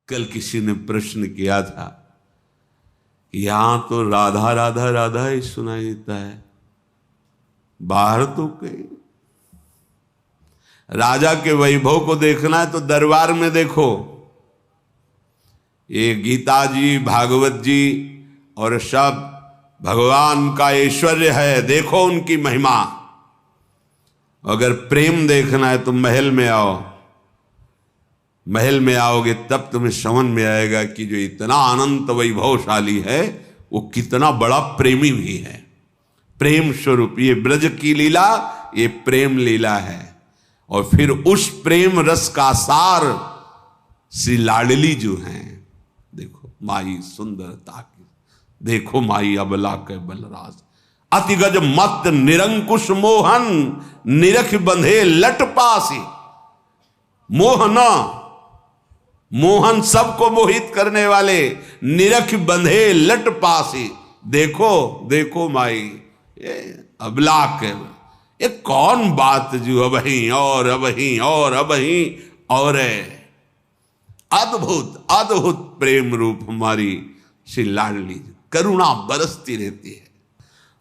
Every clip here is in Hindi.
कल किसी ने प्रश्न किया था, यहां तो राधा राधा राधा ही सुनाई देता है, बाहर तो कहीं। राजा के वैभव को देखना है तो दरबार में देखो। ये गीता जी, भागवत जी और सब भगवान का ऐश्वर्य है, देखो उनकी महिमा। अगर प्रेम देखना है तो महल में आओ। महल में आओगे तब तुम्हें समझ में आएगा कि जो इतना अनंत वैभवशाली है वो कितना बड़ा प्रेमी भी है। प्रेम स्वरूप ये ब्रज की लीला, ये प्रेम लीला है। और फिर उस प्रेम रस का सार श्री लाडली जो हैं, देखो माई सुंदरता की, देखो माई अबला के बलराज, अति गज मत निरंकुश मोहन, निरख बंधे लट पासी। मोहना, मोहन सबको मोहित करने वाले, निरख बंधे लट पासी। देखो देखो माई ये अबला के, ये कौन बात जो अबही और अबही और अबही और है। अद्भुत अद्भुत प्रेम रूप हमारी श्री लाडली, करुणा बरसती रहती है।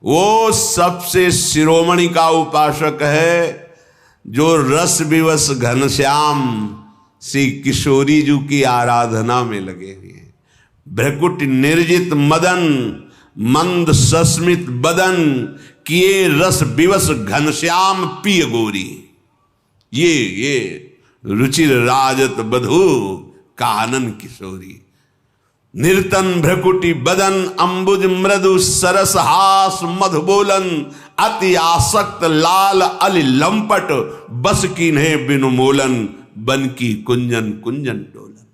वो सबसे शिरोमणि का उपासक है जो रस विवश घनश्याम श्री किशोरी जी की आराधना में लगे हुए हैं। भ्रकुट निर्जित मदन, मंद सस्मित बदन, किए रस विवश घनश्याम पिय गोरी। ये रुचिर राजत बधू कानन किशोरी। निर्तन भ्रकुटी बदन, अंबुज मृदु सरस हास मधुबोलन, अति आसक्त लाल अलि लंपट, बस कीन्हे बिनु मोलन, बन की कुंजन कुंजन डोलन।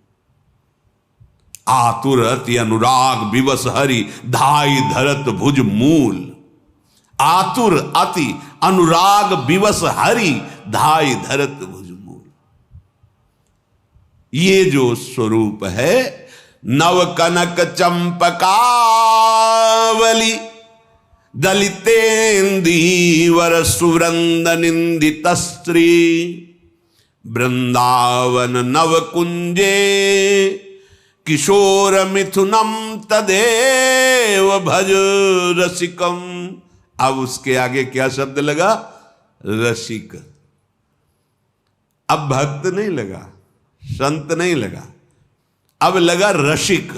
आतुर अति अनुराग विवश हरि, धाई धरत भुज मूल। आतुर अति अनुराग विवश हरि, धाई धरत भुज मूल। ये जो स्वरूप है, नव कनक चंपकावली, दलितेन्दीवर सुवृंद निंदित स्त्री, वृंदावन नव कुंजे, किशोर मिथुनम तदेव भज रसिकम। अब उसके आगे क्या शब्द लगा? रसिक। अब भक्त नहीं लगा, संत नहीं लगा, अब लगा रसिक।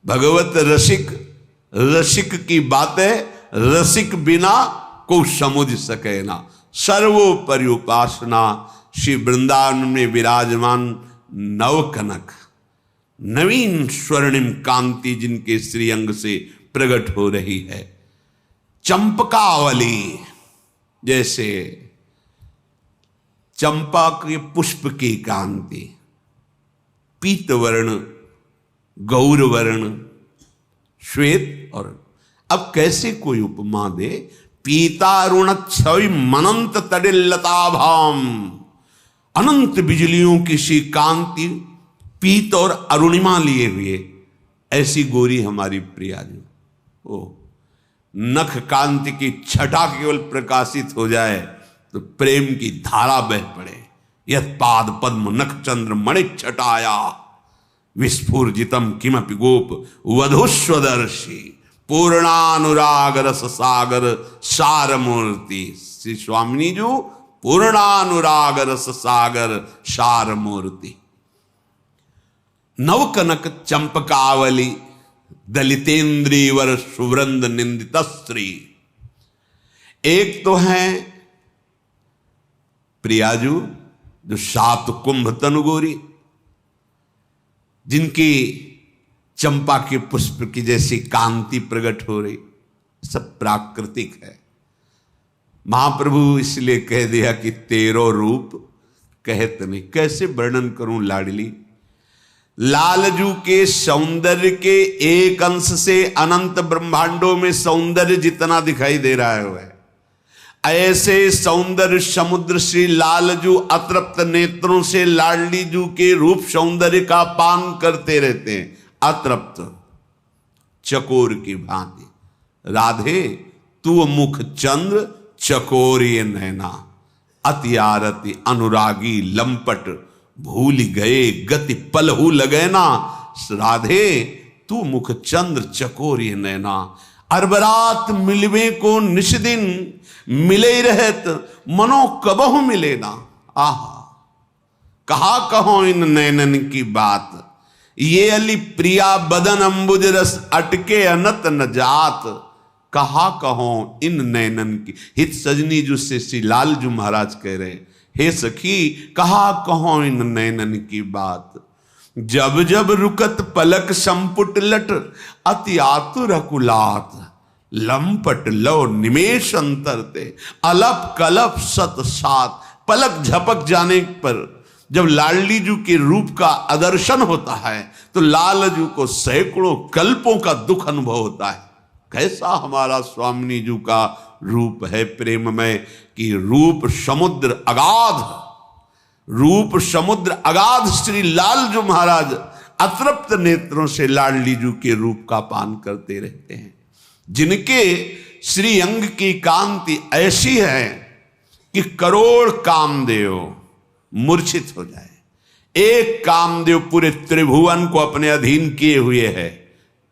भगवत रसिक, रसिक की बातें रसिक बिना को समझ सके ना। सर्वोपरि उपासना श्री वृंदावन में विराजमान नवकनक, नवीन स्वर्णिम कांति जिनके श्रीअंग से प्रकट हो रही है। चंपकावली, जैसे चंपा के पुष्प की कांति, पीतवर्ण, गौरवर्ण, श्वेत। और अब कैसे कोई उपमा दे? पीतारुण छवि मनंत तडिल्लताभाम, अनंत बिजलियों की सी कांति, पीत और अरुणिमा लिए हुए ऐसी गोरी हमारी प्रिया जी। ओ नख कांति की छटा केवल प्रकाशित हो जाए तो प्रेम की धारा बह पड़े। यत पाद पद्म नख चंद्र मणि छटाया, विस्फुर्जितम किमपि गोप वधुस्वदर्शी, पूर्णानुराग रस सागर सार मूर्ति। श्री स्वामिनी जो पूर्णानुराग रस सागर सार मूर्ति। नवकनक चंपकावली, दलितेन्द्रीवर सुवृंद निंदित स्त्री। एक तो है प्रियाजू जो सात कुंभ तनुगोरी, जिनकी चंपा के पुष्प की जैसी कांति प्रकट हो रही, सब प्राकृतिक है। महाप्रभु इसलिए कह दिया कि तेरो रूप कहत नहीं। कैसे वर्णन करूं लाडली? लालजू के सौंदर्य के एक अंश से अनंत ब्रह्मांडों में सौंदर्य जितना दिखाई दे रहा है, ऐसे सौंदर्य समुद्र श्री लालजू अतृप्त नेत्रों से लाडली जू के रूप सौंदर्य का पान करते रहते हैं, अतृप्त चकोर की भांति। राधे तू मुख चंद्र चकोर ये नैना, अति आरती अनुरागी लंपट, भूल गए गति पलहू लगे ना, राधे तू मुख चंद्र चकोरी नैना। अरबरात मिलवे को निश दिन, मिले रहत मनो कबहु मिले ना। आहा कहा कहो इन नैनन की बात, ये अली प्रिया बदन अंबुज रस अटके अनत न जात। कहा कहो इन नैनन की, हित सजनी जो से श्री लाल जी महाराज कह रहे, हे सखी कहा कहो इन नैनन की बात। जब जब रुकत पलक संपुट लट, अति आतुर अकुलात। लंपट लो निमेश अंतरते, अलप कलप सत सात। पलक झपक जाने पर जब लाडली जू के रूप का आदर्शन होता है तो लालजू को सैकड़ों कल्पों का दुख अनुभव होता है। कैसा हमारा स्वामिनी जू का रूप है प्रेम में, कि रूप समुद्र अगाध, रूप समुद्र अगाध श्री लालजू महाराज अतृप्त नेत्रों से लाडली जू के रूप का पान करते रहते हैं, जिनके श्री अंग की कांति ऐसी है कि करोड़ कामदेव मूर्छित हो जाए। एक कामदेव पूरे त्रिभुवन को अपने अधीन किए हुए है,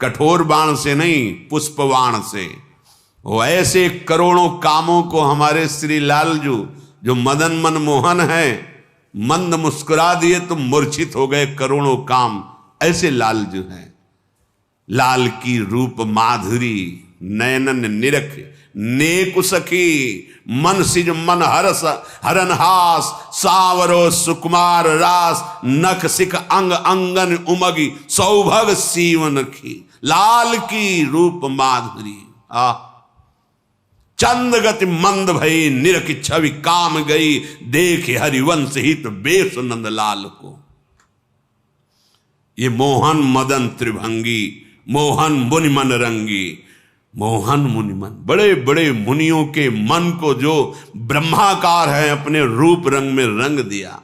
कठोर बाण से नहीं पुष्प बाण से। वो ऐसे करोड़ों कामों को हमारे श्री लालजू जो मदन मन मोहन है, मंद मुस्कुरा दिए तो मूर्छित हो गए करोड़ों काम, ऐसे लालजू हैं। लाल की रूप माधुरी नैनन निरख, नेक सखी मन सिज मन हरस हरनहास। सावरो सुकुमार रास, नख सिख अंग अंगन उमगी। सौभग सीवन की लाल की रूप माधुरी। आ चंद गति मंद भई, निरख छवि काम गई। देख हरिवंश हित बेस नंद लाल को। ये मोहन मदन त्रिभंगी, मोहन मुनि मन रंगी। मोहन मुनि मन, बड़े बड़े मुनियों के मन को जो ब्रह्माकार है अपने रूप रंग में रंग दिया।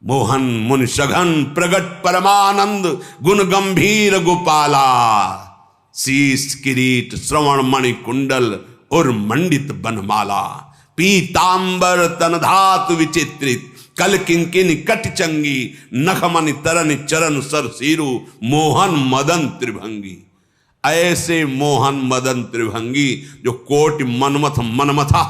मोहन मुनि सघन प्रगट परमानंद, गुण गंभीर गोपाला। शीश किरीट श्रवण मणि कुंडल और मंडित बनमाला। पीतांबर तन धातु विचित्रित, कल किंकिन कट चंगी। नखमनि तरन चरण सर सीरु, मोहन मदन त्रिभंगी। ऐसे मोहन मदन त्रिभंगी जो कोटि मनमथ मनमथा,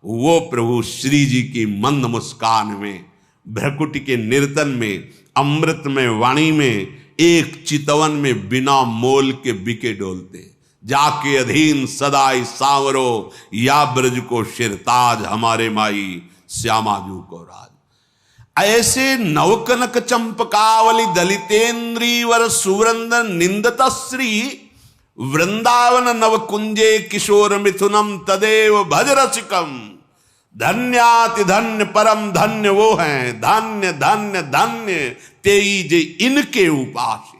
वो प्रभु श्री जी की मंद मुस्कान में, भ्रकुटी के निर्तन में, अमृत में, वाणी में, एक चितवन में बिना मोल के बिके डोलते। जाके अधीन सदाई सांवरो, या ब्रज को शिरताज हमारे माई श्यामाजू को राज। ऐसे नवकनक चंपकावली दलितेन्द्रीवर सुवृंद निंदत श्री। वृंदावन नवकुंजे किशोर मिथुनम तदेव भज रसिकम। धन्याति धन्य परम धन्य वो हैं, धन्य धन्य धन्य तेई जे इनके उपास।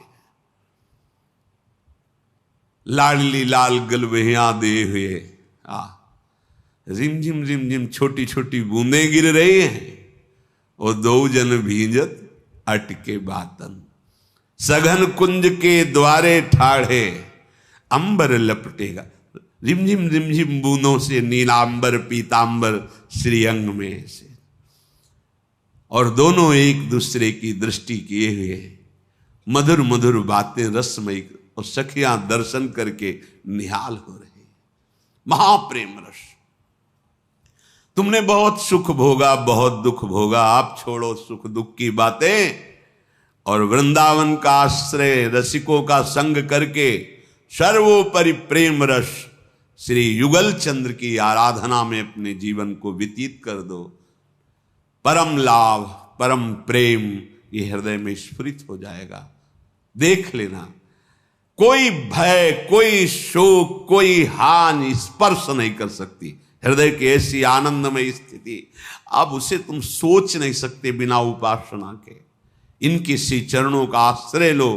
लाडली लाल गलबहिया दे हुए रिमझिम रिमझिम छोटी छोटी बूंदें गिर रही हैं, और दो जन भींजत अटके बातन। सघन कुंज के द्वारे ठाढ़े, अंबर लपटेगा। रिमझिम रिमझिम बूंदों से नीलांबर पीतांबर श्रीअंग में से, और दोनों एक दूसरे की दृष्टि किए हुए मधुर मधुर बातें रसमयी, और सखियां दर्शन करके निहाल हो रहे। महाप्रेम रस। तुमने बहुत सुख भोगा, बहुत दुख भोगा, आप छोड़ो सुख दुख की बातें, और वृंदावन का आश्रय रसिकों का संग करके सर्वोपरि प्रेम रस श्री युगल चंद्र की आराधना में अपने जीवन को व्यतीत कर दो। परम लाभ, परम प्रेम ये हृदय में स्फुरित हो जाएगा। देख लेना, कोई भय, कोई शोक, कोई हानि स्पर्श नहीं कर सकती हृदय की ऐसी आनंदमय स्थिति। अब उसे तुम सोच नहीं सकते बिना उपासना के। इनके श्री चरणों का आश्रय लो,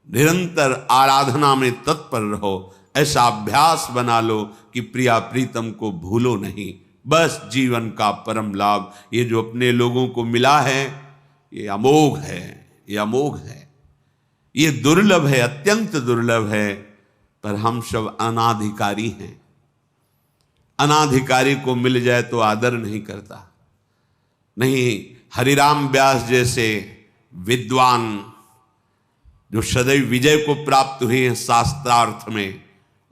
निरंतर आराधना में तत्पर रहो। ऐसा अभ्यास बना लो कि प्रिया प्रीतम को भूलो नहीं। बस जीवन का परम लाभ ये जो अपने लोगों को मिला है, ये अमोघ है, ये अमोघ है, ये दुर्लभ है, अत्यंत दुर्लभ है। पर हम सब अनाधिकारी हैं। अनाधिकारी को मिल जाए तो आदर नहीं करता। नहीं, हरिराम व्यास जैसे विद्वान जो सदैव विजय को प्राप्त हुए हैं शास्त्रार्थ में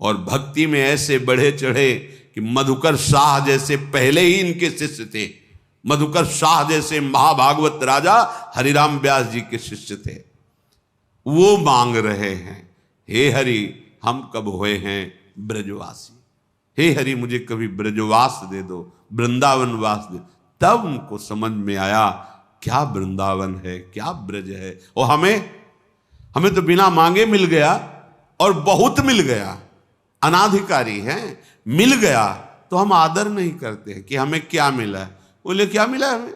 और भक्ति में, ऐसे बढ़े चढ़े कि मधुकर शाह जैसे पहले ही इनके शिष्य थे। मधुकर शाह जैसे महाभागवत राजा हरिराम व्यास जी के शिष्य थे। वो मांग रहे हैं, हे हरि हम कब हुए हैं ब्रजवासी, हे हरि मुझे कभी ब्रजवास दे दो, वृंदावन वास दे। तब उनको समझ में आया क्या वृंदावन है, क्या ब्रज है। और हमें तो बिना मांगे मिल गया और बहुत मिल गया, अनाधिकारी हैं, मिल गया तो हम आदर नहीं करते कि हमें क्या मिला है। बोले क्या मिला हमें?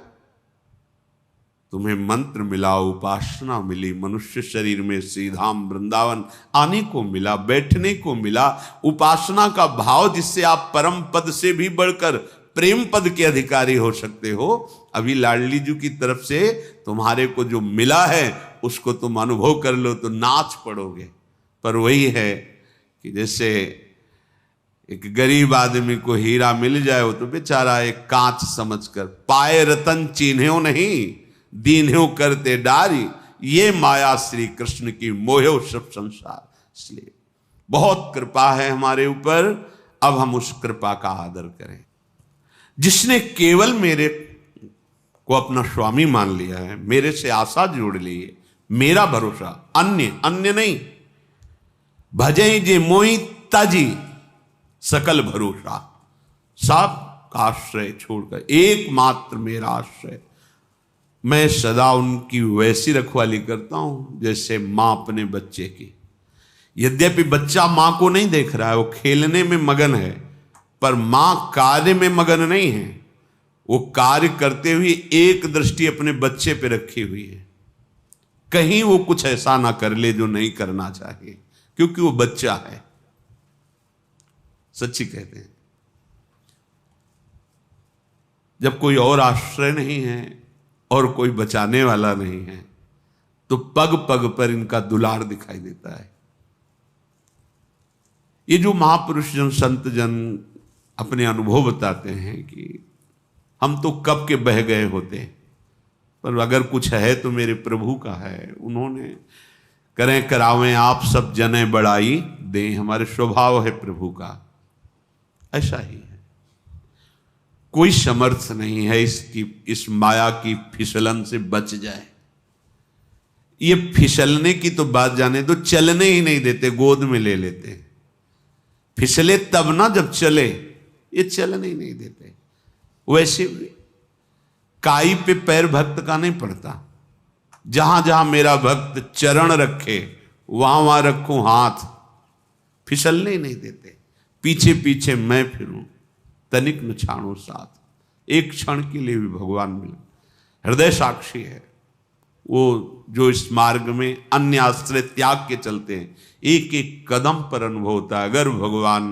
तुम्हें मंत्र मिला, उपासना मिली, मनुष्य शरीर में श्रीधाम वृंदावन आने को मिला, बैठने को मिला, उपासना का भाव जिससे आप परम पद से भी बढ़कर प्रेम पद के अधिकारी हो सकते हो। अभी लाडली जी की तरफ से तुम्हारे को जो मिला है उसको तुम अनुभव कर लो तो नाच पड़ोगे। पर वही है कि जैसे एक गरीब आदमी को हीरा मिल जाए वो तो बेचारा एक कांच समझकर, पाए रतन चिन्ह्यो नहीं दीन्ह्यो करते डारी, ये माया श्री कृष्ण की मोह्यो सब संसार। इसलिए बहुत कृपा है हमारे ऊपर, अब हम उस कृपा का आदर करें। जिसने केवल मेरे को अपना स्वामी मान लिया है, मेरे से आशा जोड़ ली है, मेरा भरोसा अन्य नहीं, भजे जे मोहि ताजी सकल भरोसा, सब का आश्रय छोड़कर एकमात्र मेरा आश्रय। मैं सदा उनकी वैसी रखवाली करता हूं जैसे मां अपने बच्चे की। यद्यपि बच्चा मां को नहीं देख रहा है, वो खेलने में मगन है, पर मां कार्य में मगन नहीं है। वो कार्य करते हुए एक दृष्टि अपने बच्चे पे रखी हुई है, कहीं वो कुछ ऐसा ना कर ले जो नहीं करना चाहिए, क्योंकि वो बच्चा है। सच्ची कहते हैं, जब कोई और आश्रय नहीं है और कोई बचाने वाला नहीं है तो पग पग पर इनका दुलार दिखाई देता है। ये जो महापुरुष जन संत जन अपने अनुभव बताते हैं कि हम तो कब के बह गए होते, पर अगर कुछ है तो मेरे प्रभु का है। उन्होंने करें करावें आप सब जने बड़ाई दें, हमारे स्वभाव है प्रभु का, ऐसा ही है। कोई समर्थ नहीं है इस माया की फिसलन से बच जाए। ये फिसलने की तो बात जाने दो, चलने ही नहीं देते, गोद में ले लेते हैं। फिसले तब ना जब चले, ये चलने ही नहीं देते। वैसे काई पे पैर भक्त का नहीं पड़ता, जहां जहां मेरा भक्त चरण रखे वहां वहां रखूं हाथ, फिसलने ही नहीं देते। पीछे पीछे मैं फिरूं तनिक न छाणो साथ, एक क्षण के लिए भी भगवान मिले। हृदय साक्षी है वो जो इस मार्ग में अन्य आश्रय त्याग के चलते हैं, एक एक कदम पर अनुभव होता है। अगर भगवान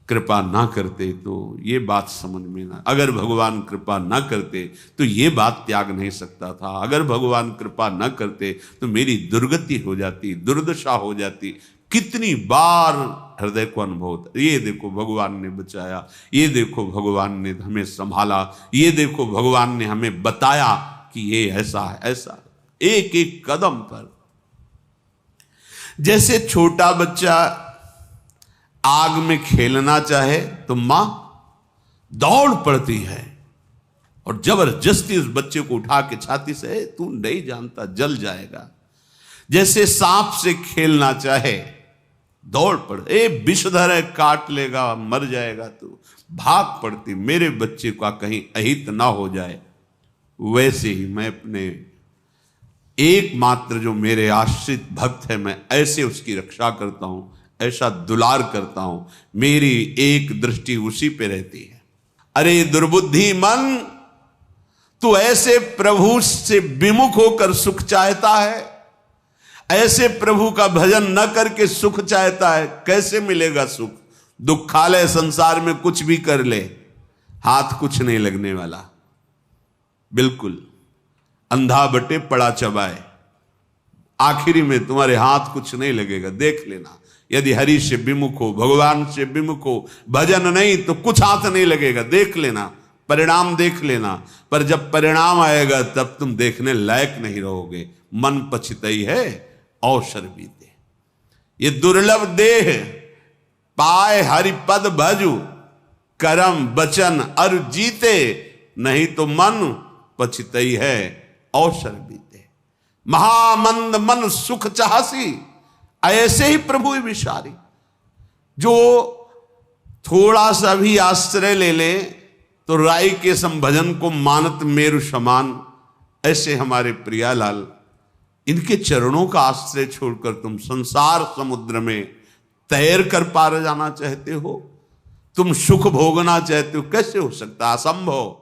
कृपा ना करते तो ये बात समझ में ना, अगर भगवान कृपा ना करते तो ये बात त्याग नहीं सकता था, अगर भगवान कृपा ना करते तो मेरी दुर्गति हो जाती, दुर्दशा हो जाती। कितनी बार हृदय को अनुभव होता, ये देखो भगवान ने बचाया, ये देखो भगवान ने हमें संभाला, ये देखो भगवान ने हमें बताया कि ये ऐसा है ऐसा, एक एक कदम पर। जैसे छोटा बच्चा आग में खेलना चाहे तो मां दौड़ पड़ती है और जबरदस्ती उस बच्चे को उठा के छाती से, तू नहीं जानता जल जाएगा। जैसे सांप से खेलना चाहे दौड़ पड़, विषधर है काट लेगा मर जाएगा, तो भाग पड़ती मेरे बच्चे का कहीं अहित ना हो जाए। वैसे ही मैं अपने एकमात्र जो मेरे आश्रित भक्त है, मैं ऐसे उसकी रक्षा करता हूं, ऐसा दुलार करता हूं, मेरी एक दृष्टि उसी पे रहती है। अरे दुर्बुद्धि मन, तू ऐसे प्रभु से विमुख होकर सुख चाहता है, ऐसे प्रभु का भजन न करके सुख चाहता है, कैसे मिलेगा सुख? दुखालय संसार में कुछ भी कर ले, हाथ कुछ नहीं लगने वाला, बिल्कुल अंधा बटे पड़ा चबाए, आखिरी में तुम्हारे हाथ कुछ नहीं लगेगा। देख लेना, यदि हरि से विमुख हो, भगवान से विमुख हो, भजन नहीं तो कुछ हाथ नहीं लगेगा। देख लेना, परिणाम देख लेना, पर जब परिणाम आएगा तब तुम देखने लायक नहीं रहोगे। मन पछितई है अवसर बीते। ये दुर्लभ देह पाए हरिपद भजु, करम वचन अर जीते, नहीं तो मन पछितई है अवसर बीते। महामंद मन सुख चाहसी, ऐसे ही प्रभु विचारी। जो थोड़ा सा भी आश्रय ले ले तो राई के संभजन को मानत मेरु समान, ऐसे हमारे प्रियालाल, इनके चरणों का आश्रय छोड़कर तुम संसार समुद्र में तैर कर पार जाना चाहते हो? तुम सुख भोगना चाहते हो? कैसे हो सकता? असंभव।